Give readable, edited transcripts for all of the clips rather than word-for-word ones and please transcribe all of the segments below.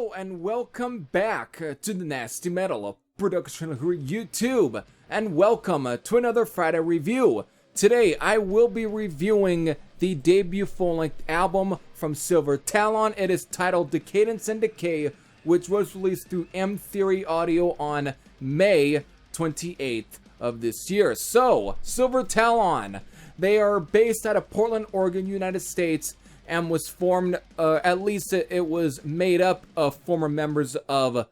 Hello and welcome back to the Nasty Metal Production YouTube, and welcome to another Friday review. Today I will be reviewing the debut full-length album from Silver Talon. It is titled Decadence and Decay, which was released through M Theory Audio on May 28th of this year. So, Silver Talon, they are based out of Portland, Oregon, United States, and was formed, at least it was made up of former members of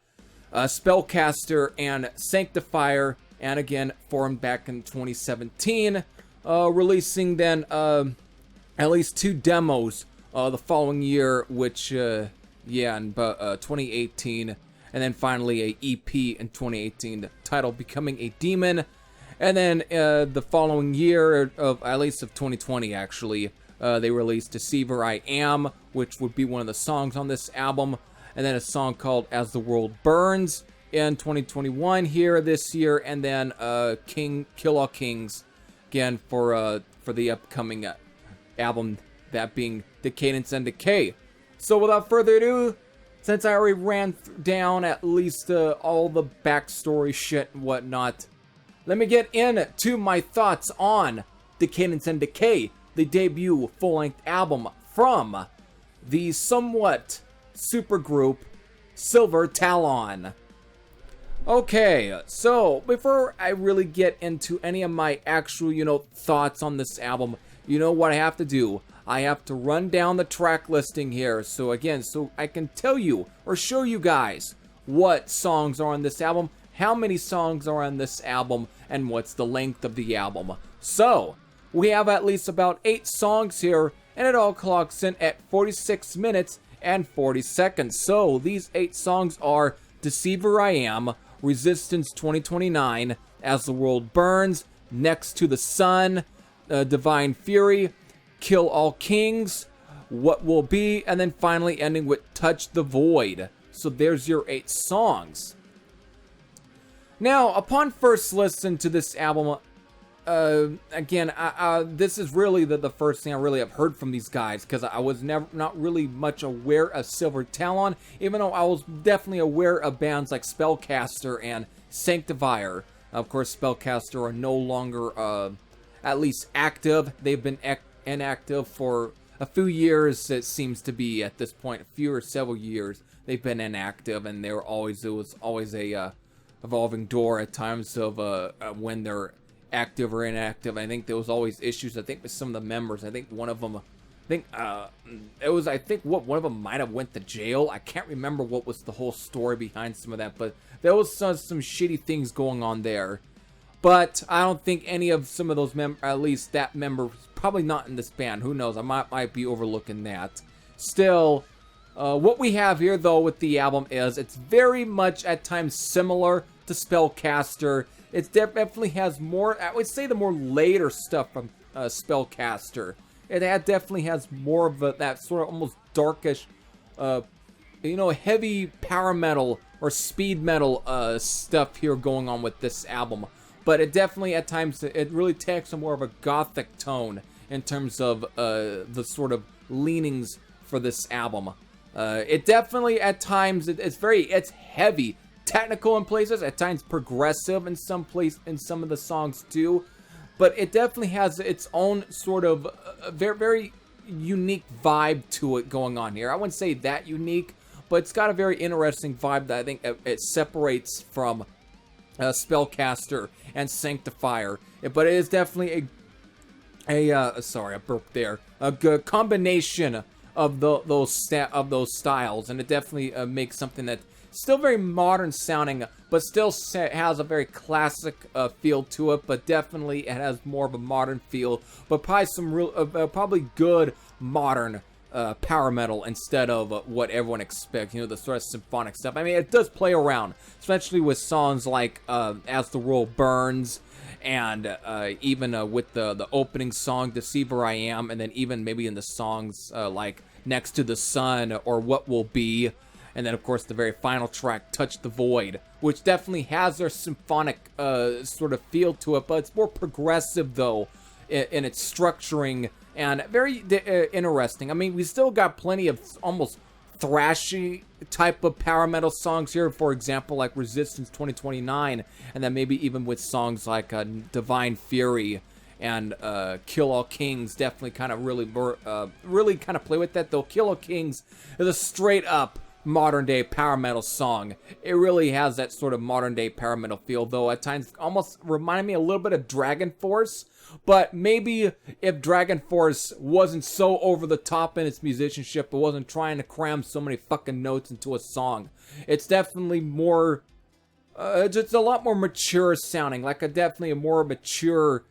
Spellcaster and Sanctifier, and again formed back in 2017, releasing then at least 2 demos the following year, which in 2018, and then finally a EP in 2018 titled Becoming a Demon, and then the following year of at least of 2020 actually, they released Deceiver I Am, which would be one of the songs on this album, and then a song called As the World Burns in 2021 here this year, and then Kill All Kings again for the upcoming album, that being Decadence and Decay. So without further ado, since I already ran down at least all the backstory shit and whatnot, let me get into my thoughts on Decadence and Decay, the debut full-length album from the somewhat supergroup Silver Talon. Okay, so before I really get into any of my actual, thoughts on this album, you know what I have to do? I have to run down the track listing here. So again, so I can tell you or show you guys what songs are on this album, how many songs are on this album, and what's the length of the album. So, we have at least about 8 songs here, and it all clocks in at 46 minutes and 40 seconds. So, these 8 songs are Deceiver I Am, Resistance 2029, As the World Burns, Next to the Sun, Divine Fury, Kill All Kings, What Will Be, and then finally ending with Touch the Void. So, there's your 8 songs. Now, upon first listen to this album, again, this is really the first thing I really have heard from these guys, because I was not really much aware of Silver Talon, even though I was definitely aware of bands like Spellcaster and Sanctifier. Of course, Spellcaster are no longer, at least active. They've been inactive for a few years, it seems to be, at this point. A few or several years they've been inactive, and it was always a evolving door at times of when they're active or inactive. I think there was always issues, I think, with some of the members. I think one of them, one of them might have went to jail. I can't remember what was the whole story behind some of that, but there was some shitty things going on there. But I don't think any of some of those at least that member, was probably not in this band. Who knows? I might be overlooking that. Still, what we have here, though, with the album is it's very much at times similar to Spellcaster. It definitely has more, I would say, the more later stuff from Spellcaster. It definitely has more of that sort of almost darkish, heavy power metal or speed metal stuff here going on with this album. But it definitely, at times, it really takes a more of a gothic tone in terms of the sort of leanings for this album. It definitely, at times, it's heavy, technical in places, at times progressive in some of the songs too, but it definitely has its own sort of very, very unique vibe to it going on here. I wouldn't say that unique, but it's got a very interesting vibe that I think it separates from Spellcaster and Sanctifier. But it is definitely sorry, I burped there. A good combination of those styles, and it definitely makes something that still very modern sounding, but still has a very classic feel to it. But definitely it has more of a modern feel, but probably some real, probably good modern power metal instead of what everyone expects. The sort of symphonic stuff. I mean, it does play around, especially with songs like "As the World Burns," and even with the opening song "Deceiver I Am," and then even maybe in the songs like "Next to the Sun" or "What Will Be." And then, of course, the very final track, Touch the Void, which definitely has their symphonic sort of feel to it, but it's more progressive, though, in its structuring, and very interesting. I mean, we still got plenty of almost thrashy type of power metal songs here, for example, like Resistance 2029, and then maybe even with songs like Divine Fury and Kill All Kings, definitely kind of really kind of play with that, though Kill All Kings is a straight up modern day power metal song. It really has that sort of modern day power metal feel, though at times almost reminded me a little bit of Dragon Force. But maybe if Dragon Force wasn't so over the top in its musicianship, it wasn't trying to cram so many fucking notes into a song. It's definitely more, just a lot more mature sounding, like definitely a more mature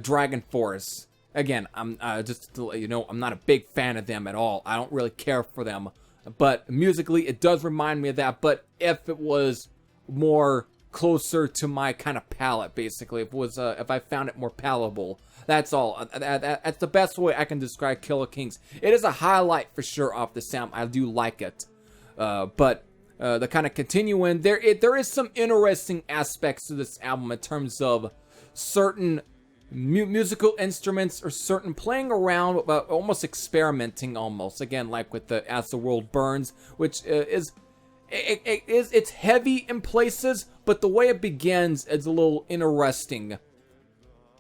Dragon Force. Again, I'm just to let you know, I'm not a big fan of them at all. I don't really care for them. But musically, it does remind me of that. But if it was more closer to my kind of palate, basically, if I found it more palatable, that's all. That's the best way I can describe Kill All Kings. It is a highlight for sure off the sound. I do like it. But the kind of continuing, there is some interesting aspects to this album in terms of certain musical instruments or certain playing around, almost experimenting, almost again like with the As the World Burns, which it's heavy in places, but the way it begins is a little interesting.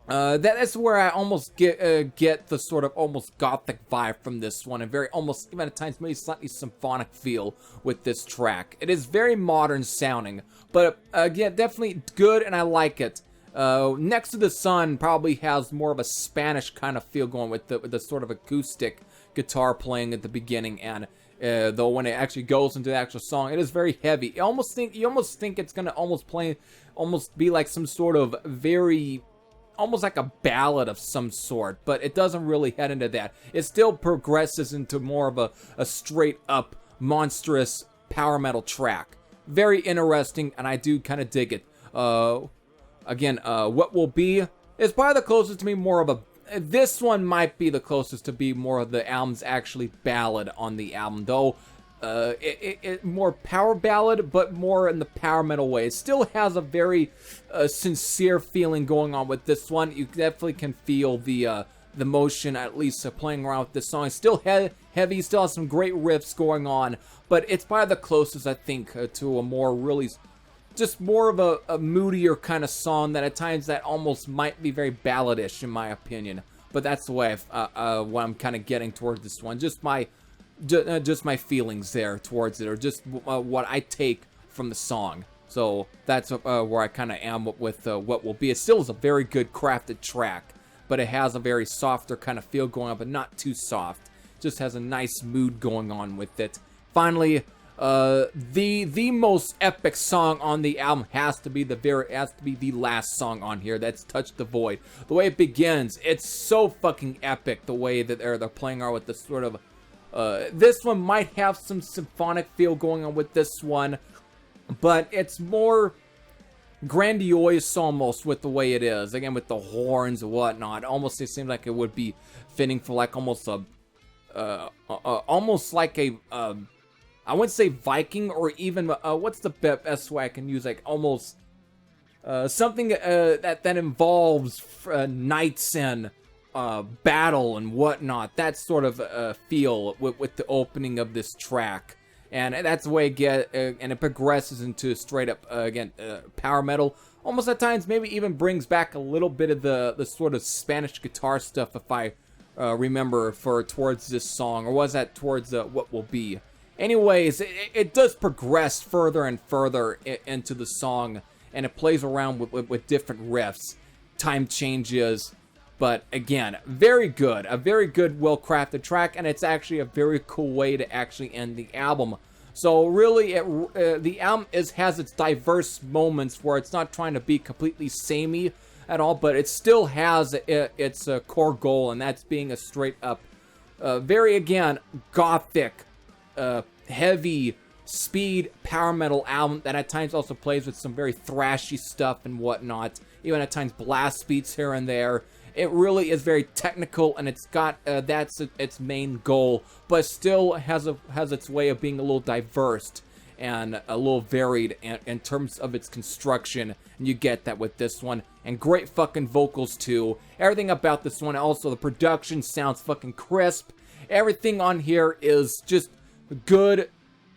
That's where I almost get the sort of almost gothic vibe from this one, and very almost even at times maybe slightly symphonic feel with this track. It is very modern sounding, but again, definitely good, and I like it. Next to the Sun probably has more of a Spanish kind of feel going with the sort of acoustic guitar playing at the beginning, and though when it actually goes into the actual song, it is very heavy. You almost think it's gonna almost be like some sort of very, almost like a ballad of some sort, but it doesn't really head into that. It still progresses into more of a straight up monstrous power metal track. Very interesting, and I do kind of dig it. Again, What Will Be is probably the closest to me, more of a... This one might be the closest to be more of the album's actually ballad on the album, though it more power ballad, but more in the power metal way. It still has a very sincere feeling going on with this one. You definitely can feel the motion, at least playing around with this song. It's still heavy, still has some great riffs going on, but it's probably the closest, I think, to a more really... just more of a moodier kind of song that at times that almost might be very balladish in my opinion. But that's the way what I'm kind of getting towards this one. Just my feelings there towards it, or just what I take from the song. So that's where I kind of am with What Will Be. It still is a very good crafted track, but it has a very softer kind of feel going on, but not too soft. Just has a nice mood going on with it. Finally, the most epic song on the album has to be the last song on here. That's Touch the Void. The way it begins, it's so fucking epic. The way that they're playing around with this sort of this one might have some symphonic feel going on with this one, but it's more grandiose almost with the way it is. Again, with the horns and whatnot, almost it seems like it would be fitting for like almost like a I wouldn't say Viking, or even, what's the best way I can use, like, almost, something, that involves, knights and, battle and whatnot, that sort of, feel with the opening of this track. And that's the way and it progresses into straight up, again, power metal. Almost at times, maybe even brings back a little bit of the sort of Spanish guitar stuff, if I, remember, towards this song, or was that towards, What Will Be? Anyways, it does progress further and further into the song, and it plays around with different riffs, time changes, but again, a very good, well-crafted track, and it's actually a very cool way to actually end the album. So really, the album has its diverse moments where it's not trying to be completely samey at all, but it still has its core goal, and that's being a straight-up, very, again, gothic, heavy speed power metal album that at times also plays with some very thrashy stuff and whatnot, even at times blast beats here and there. It really is very technical, and it's got that's its main goal, but still has its way of being a little diverse and a little varied in terms of its construction, and you get that with this one. And great fucking vocals too. Everything about this one, also the production sounds fucking crisp. Everything on here is just good.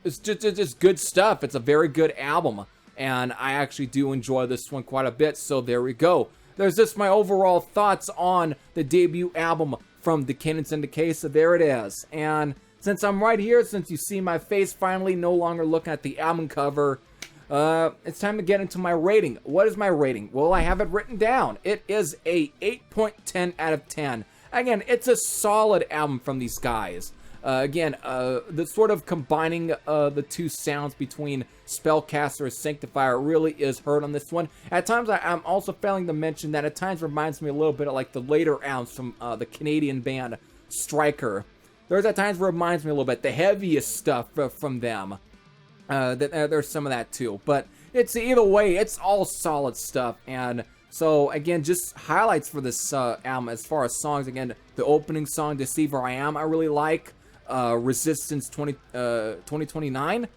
It's just good stuff. It's a very good album, and I actually do enjoy this one quite a bit. So there we go. There's just my overall thoughts on the debut album from Decadence and Decay. So there it is. And since I'm right here, since you see my face finally, no longer looking at the album cover, it's time to get into my rating. What is my rating? Well, I have it written down. It is a 8.10 out of 10. Again, it's a solid album from these guys. Again, the sort of combining the two sounds between Spellcaster and Sanctifier really is heard on this one. At times, I'm also failing to mention that at times reminds me a little bit of like the later albums from the Canadian band Striker. There's at times where it reminds me a little bit, the heaviest stuff from them. There's some of that too. But it's either way, it's all solid stuff. And so, again, just highlights for this album as far as songs. Again, the opening song, Deceiver I Am, I really like. Resistance 2029.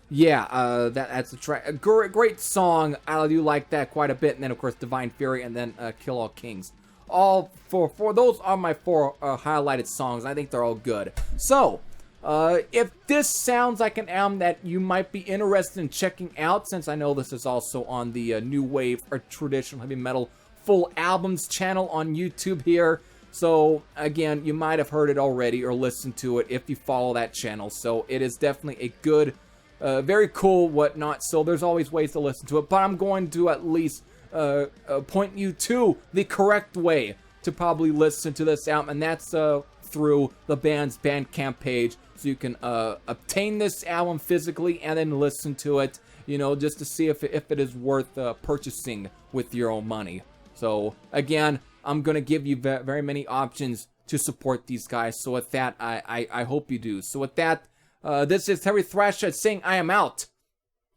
Yeah, that's a track. A great song. I do like that quite a bit. And then, of course, Divine Fury and then Kill All Kings. All four. Those are my four highlighted songs. I think they're all good. So, if this sounds like an album that you might be interested in checking out, since I know this is also on the New Wave or Traditional Heavy Metal Full Albums channel on YouTube here. So, again, you might have heard it already or listened to it if you follow that channel. So, it is definitely a good, very cool whatnot. So, there's always ways to listen to it. But I'm going to at least point you to the correct way to probably listen to this album. And that's through the band's Bandcamp page. So, you can obtain this album physically and then listen to it, you know, just to see if it is worth purchasing with your own money. So, again, I'm going to give you very many options to support these guys. So with that, I hope you do. So with that, this is Terry Thrashhead saying I am out.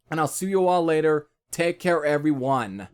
And I'll see you all later. Take care, everyone.